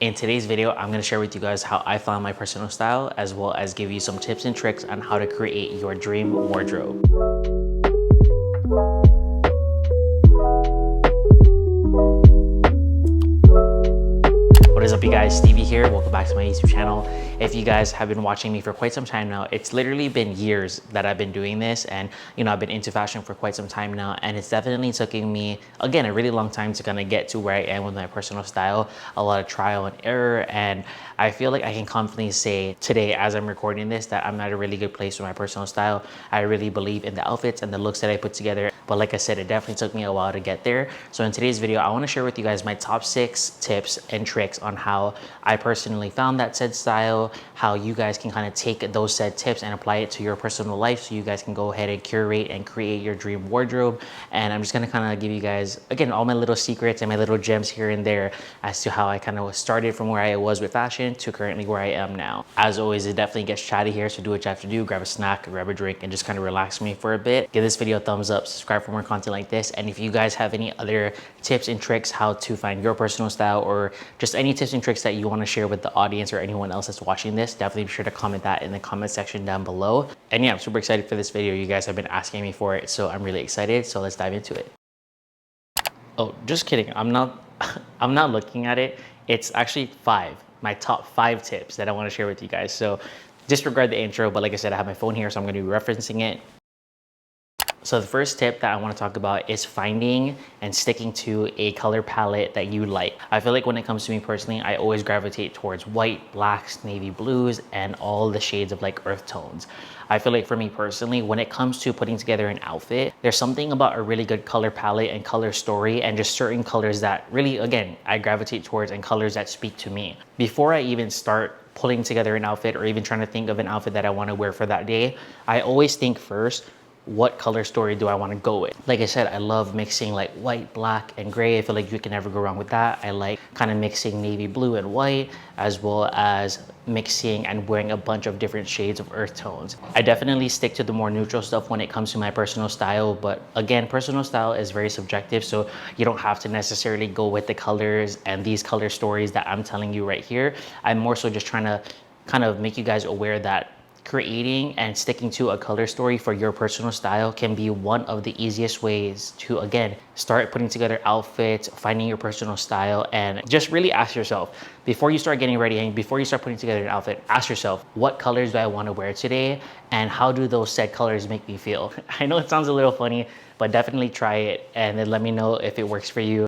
In today's video, I'm going to share with you guys how I found my personal style, as well as give you some tips and tricks on how to create your dream wardrobe. What is up, you guys? Stevie here. Welcome back to my YouTube channel. If you guys have been watching me for quite some time now, it's literally been years that I've been doing this, and I've been into fashion for quite some time now, and it's definitely taking me, again, a really long time to kind of get to where I am with my personal style. A lot of trial and error, and I feel like I can confidently say today, as I'm recording this, that I'm at a really good place with my personal style. I really believe in the outfits and the looks that I put together, but like I said, it definitely took me a while to get there. So in today's video, I want to share with you guys my top 6 tips and tricks on how I personally found that said style, how you guys can kind of take those said tips and apply it to your personal life, so you guys can go ahead and curate and create your dream wardrobe. And I'm just going to kind of give you guys, again, all my little secrets and my little gems here and there as to how I kind of started from where I was with fashion to currently where I am now. As always, it definitely gets chatty here, so do what you have to do. Grab a snack, grab a drink, and just kind of relax me for a bit. Give this video a thumbs up, subscribe for more content like this. And if you guys have any other tips and tricks how to find your personal style, or just any tips and tricks that you want to share with the audience or anyone else that's watching this, definitely be sure to comment that in the comment section down below. And yeah, I'm super excited for this video. You guys have been asking me for it, so I'm really excited. So let's dive into it. Oh, just kidding. I'm not looking at it. It's actually my top 5 tips that I want to share with you guys. So disregard the intro, but like I said, I have my phone here, so I'm going to be referencing it. So the first tip that I want to talk about is finding and sticking to a color palette that you like. I feel like when it comes to me personally, I always gravitate towards white, blacks, navy blues, and all the shades of like earth tones. I feel like for me personally, when it comes to putting together an outfit, there's something about a really good color palette and color story, and just certain colors that really, again, I gravitate towards, and colors that speak to me. Before I even start putting together an outfit or even trying to think of an outfit that I want to wear for that day, I always think first, what color story do I want to go with? Like I said, I love mixing like white, black, and gray. I feel like you can never go wrong with that. I like kind of mixing navy blue and white, as well as mixing and wearing a bunch of different shades of earth tones. I definitely stick to the more neutral stuff when it comes to my personal style, but again, personal style is very subjective, so you don't have to necessarily go with the colors and these color stories that I'm telling you right here. I'm more so just trying to kind of make you guys aware that creating and sticking to a color story for your personal style can be one of the easiest ways to, again, start putting together outfits, finding your personal style. And just really ask yourself, before you start getting ready and before you start putting together an outfit, ask yourself, what colors do I want to wear today, and how do those said colors make me feel? I know it sounds a little funny, but definitely try it and then let me know if it works for you.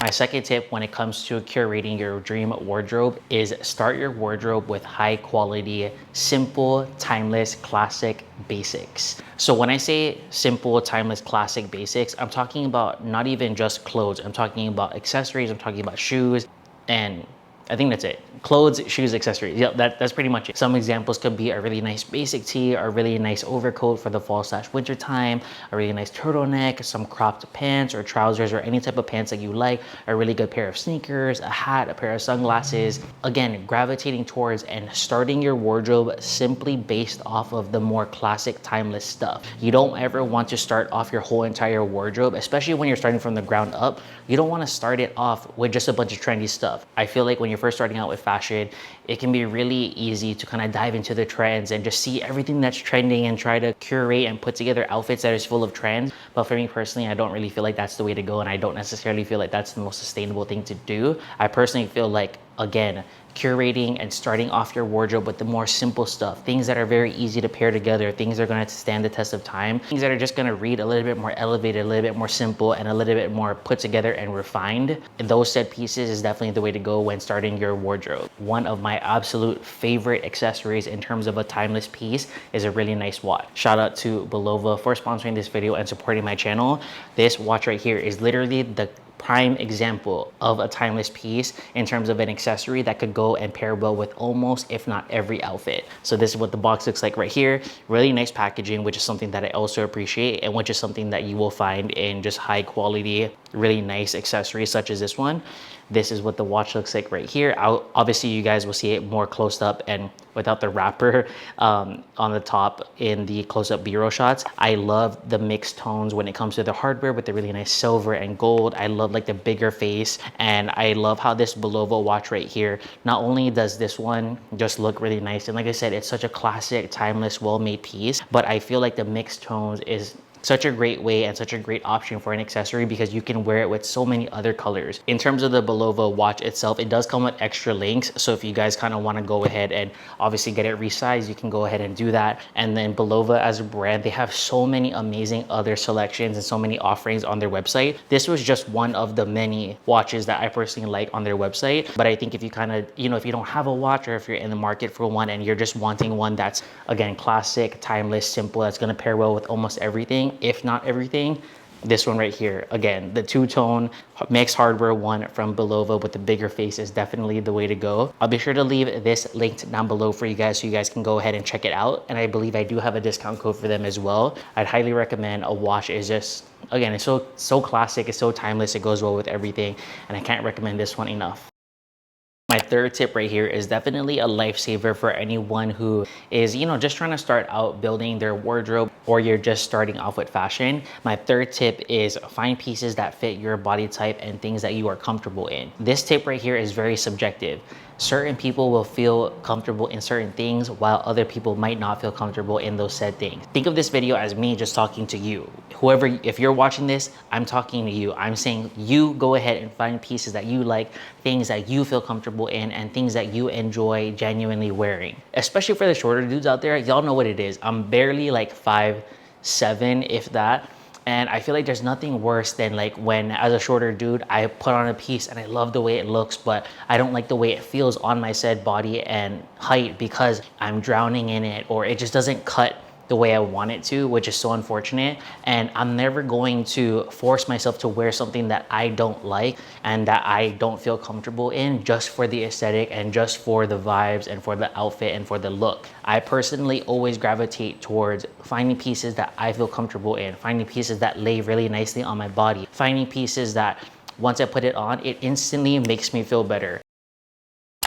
My second tip when it comes to curating your dream wardrobe is start your wardrobe with high quality, simple, timeless, classic basics. So when I say simple, timeless, classic basics, I'm talking about not even just clothes. I'm talking about accessories, I'm talking about shoes, and I think that's it. Clothes, shoes, accessories. Yep, that's pretty much it. Some examples could be a really nice basic tee, a really nice overcoat for the fall/winter time, a really nice turtleneck, some cropped pants or trousers or any type of pants that you like, a really good pair of sneakers, a hat, a pair of sunglasses. Again, gravitating towards and starting your wardrobe simply based off of the more classic, timeless stuff. You don't ever want to start off your whole entire wardrobe, especially when you're starting from the ground up. You don't want to start it off with just a bunch of trendy stuff. I feel like when you're first starting out with fashion, it can be really easy to kind of dive into the trends and just see everything that's trending and try to curate and put together outfits that is full of trends. But for me personally, I don't really feel like that's the way to go, and I don't necessarily feel like that's the most sustainable thing to do. I personally feel like, again, curating and starting off your wardrobe with the more simple stuff, things that are very easy to pair together, things that are going to stand the test of time, things that are just going to read a little bit more elevated, a little bit more simple, and a little bit more put together and refined. And those said pieces is definitely the way to go when starting your wardrobe. One of my absolute favorite accessories in terms of a timeless piece is a really nice watch. Shout out to Belova for sponsoring this video and supporting my channel. This watch right here is literally the prime example of a timeless piece in terms of an accessory that could go and pair well with almost, if not every outfit. So this is what the box looks like right here. Really nice packaging, which is something that I also appreciate, and which is something that you will find in just high quality, really nice accessories such as this one. this is what the watch looks like right here. Obviously you guys will see it more close up and without the wrapper on the top in the close-up B-roll shots. I love the mixed tones when it comes to the hardware with the really nice silver and gold. I love like the bigger face, and I love how this Bulova watch right here, not only does this one just look really nice, and like I said, it's such a classic, timeless, well-made piece, but I feel like the mixed tones is such a great way and such a great option for an accessory because you can wear it with so many other colors. In terms of the Bulova watch itself, it does come with extra links. So if you guys kind of want to go ahead and obviously get it resized, you can go ahead and do that. And then Bulova as a brand, they have so many amazing other selections and so many offerings on their website. This was just one of the many watches that I personally like on their website. But I think if you kind of, you know, if you don't have a watch or if you're in the market for one and you're just wanting one that's, again, classic, timeless, simple, that's going to pair well with almost everything, if not everything, this one right here, again, the two-tone mixed hardware one from Bulova with the bigger face is definitely the way to go. I'll be sure to leave this linked down below for you guys so you guys can go ahead and check it out. And I believe I do have a discount code for them as well. I'd highly recommend. A watch is just, again, it's so classic, it's so timeless, it goes well with everything, and I can't recommend this one enough. My third tip right here is definitely a lifesaver for anyone who is, you know, just trying to start out building their wardrobe, or you're just starting off with fashion. My third tip is find pieces that fit your body type and things that you are comfortable in. This tip right here is very subjective. Certain people will feel comfortable in certain things while other people might not feel comfortable in those said things. Think of this video as me just talking to you. Whoever, if you're watching this, I'm talking to you. I'm saying you go ahead and find pieces that you like, things that you feel comfortable in, and things that you enjoy genuinely wearing. Especially for the shorter dudes out there, y'all know what it is. I'm barely like 5'7", if that. And I feel like there's nothing worse than like when, as a shorter dude, I put on a piece and I love the way it looks, but I don't like the way it feels on my said body and height because I'm drowning in it, or it just doesn't cut the way I want it to, which is so unfortunate. And I'm never going to force myself to wear something that I don't like and that I don't feel comfortable in just for the aesthetic and just for the vibes and for the outfit and for the look. I personally always gravitate towards finding pieces that I feel comfortable in, finding pieces that lay really nicely on my body, finding pieces that once I put it on, it instantly makes me feel better.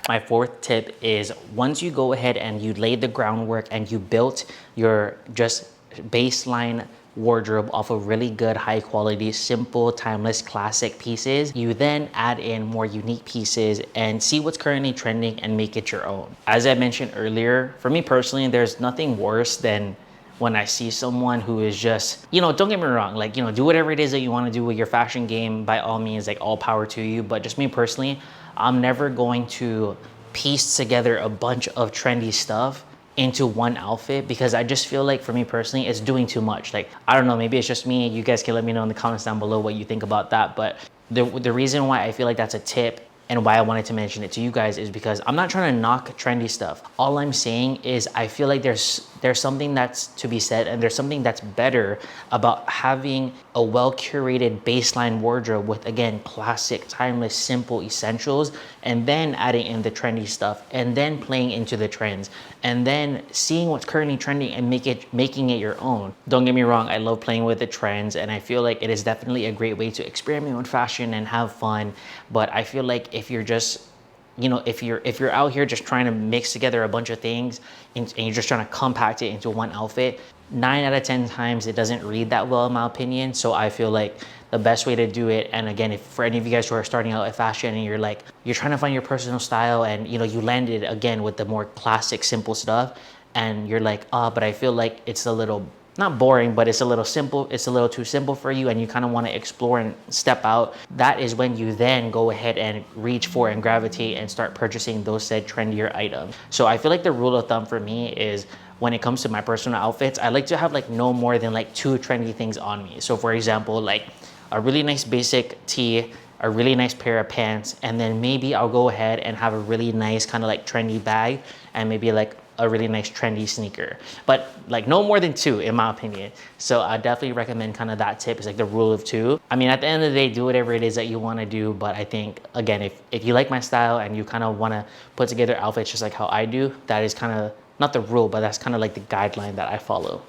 My fourth tip is once you go ahead and you laid the groundwork and you built your just baseline wardrobe off of really good, high quality, simple, timeless, classic pieces, you then add in more unique pieces and see what's currently trending and make it your own. As I mentioned earlier, for me personally, there's nothing worse than when I see someone who is just, you know, don't get me wrong, like, you know, do whatever it is that you want to do with your fashion game, by all means, like, all power to you. But just me personally, I'm never going to piece together a bunch of trendy stuff into one outfit because I just feel like, for me personally, it's doing too much. Like, I don't know, maybe it's just me. You guys can let me know in the comments down below what you think about that. But the reason why I feel like that's a tip and why I wanted to mention it to you guys is because I'm not trying to knock trendy stuff. All I'm saying is I feel like there's something that's to be said, and there's something that's better about having a well-curated baseline wardrobe with, again, classic, timeless, simple essentials, and then adding in the trendy stuff, and then playing into the trends, and then seeing what's currently trending and making it your own. Don't get me wrong, I love playing with the trends, and I feel like it is definitely a great way to experiment with fashion and have fun. But I feel like if you're just, you know, if you're out here just trying to mix together a bunch of things and you're just trying to compact it into one outfit, 9 out of 10 times it doesn't read that well, in my opinion. So I feel like the best way to do it, and again, if for any of you guys who are starting out at fashion and you're trying to find your personal style, and you know, you landed again with the more classic, simple stuff, and you're like, but I feel like it's a little, not boring, but it's a little simple, it's a little too simple for you, and you kind of want to explore and step out, that is when you then go ahead and reach for and gravitate and start purchasing those said trendier items. So I feel like the rule of thumb for me is, when it comes to my personal outfits, I like to have like no more than like 2 trendy things on me. So for example, like a really nice basic tee, a really nice pair of pants, and then maybe I'll go ahead and have a really nice kind of like trendy bag, and maybe like a really nice trendy sneaker, but like no more than 2, in my opinion. So I definitely recommend kind of that tip. Is like the rule of 2. I mean, at the end of the day, do whatever it is that you want to do, but I think, again, if you like my style and you kind of want to put together outfits just like how I do, that is kind of not the rule, but that's kind of like the guideline that I follow.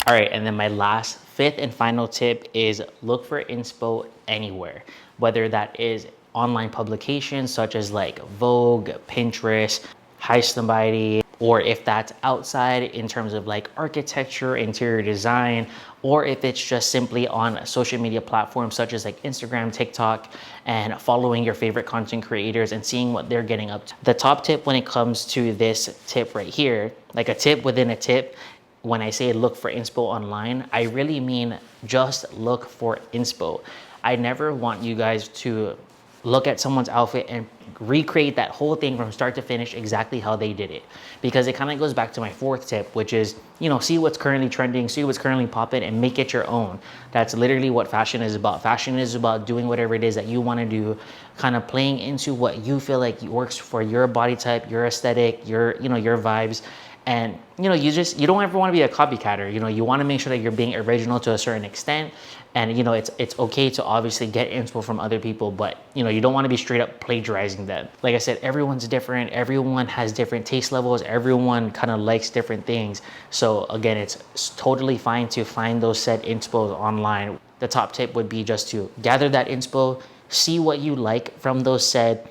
All right, and then my last, 5th and final tip is look for inspo anywhere, whether that is online publications such as like Vogue, Pinterest, Heistonbody, or if that's outside in terms of like architecture, interior design, or if it's just simply on social media platforms such as like Instagram, TikTok, and following your favorite content creators and seeing what they're getting up to. The top tip when it comes to this tip right here, like a tip within a tip, when I say look for inspo online, I really mean just look for inspo. I never want you guys to look at someone's outfit and recreate that whole thing from start to finish exactly how they did it, because it kind of goes back to my fourth tip, which is, you know, see what's currently trending, see what's currently popping, and make it your own. That's literally what fashion is about. Fashion is about doing whatever it is that you want to do, kind of playing into what you feel like works for your body type, your aesthetic, your, you know, your vibes. And you know, you don't ever want to be a copycatter. You know, you want to make sure that you're being original to a certain extent. And you know, it's okay to obviously get inspo from other people, but you know, you don't want to be straight up plagiarizing them. Like I said, everyone's different, everyone has different taste levels, everyone kind of likes different things. So again, it's totally fine to find those said inspos online. The top tip would be just to gather that inspo, see what you like from those said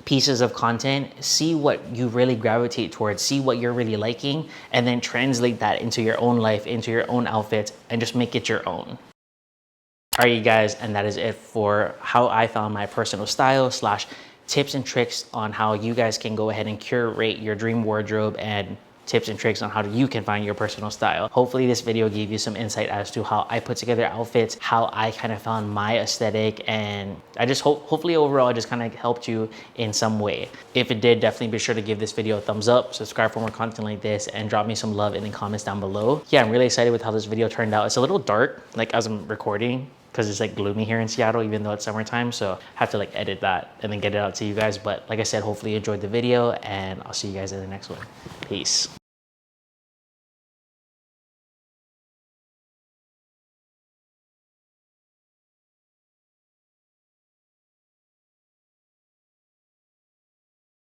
pieces of content, see what you really gravitate towards, see what you're really liking, and then translate that into your own life, into your own outfits, and just make it your own. All right, you guys, and that is it for how I found my personal style / tips and tricks on how you guys can go ahead and curate your dream wardrobe, and tips and tricks on how you can find your personal style. Hopefully this video gave you some insight as to how I put together outfits, how I kind of found my aesthetic, and I just hopefully overall I just kind of helped you in some way. If it did, definitely be sure to give this video a thumbs up, subscribe for more content like this, and drop me some love in the comments down below. Yeah, I'm really excited with how this video turned out. It's a little dark, like as I'm recording, because it's like gloomy here in Seattle, even though it's summertime. So I have to like edit that and then get it out to you guys. But like I said, hopefully you enjoyed the video, and I'll see you guys in the next one. Peace.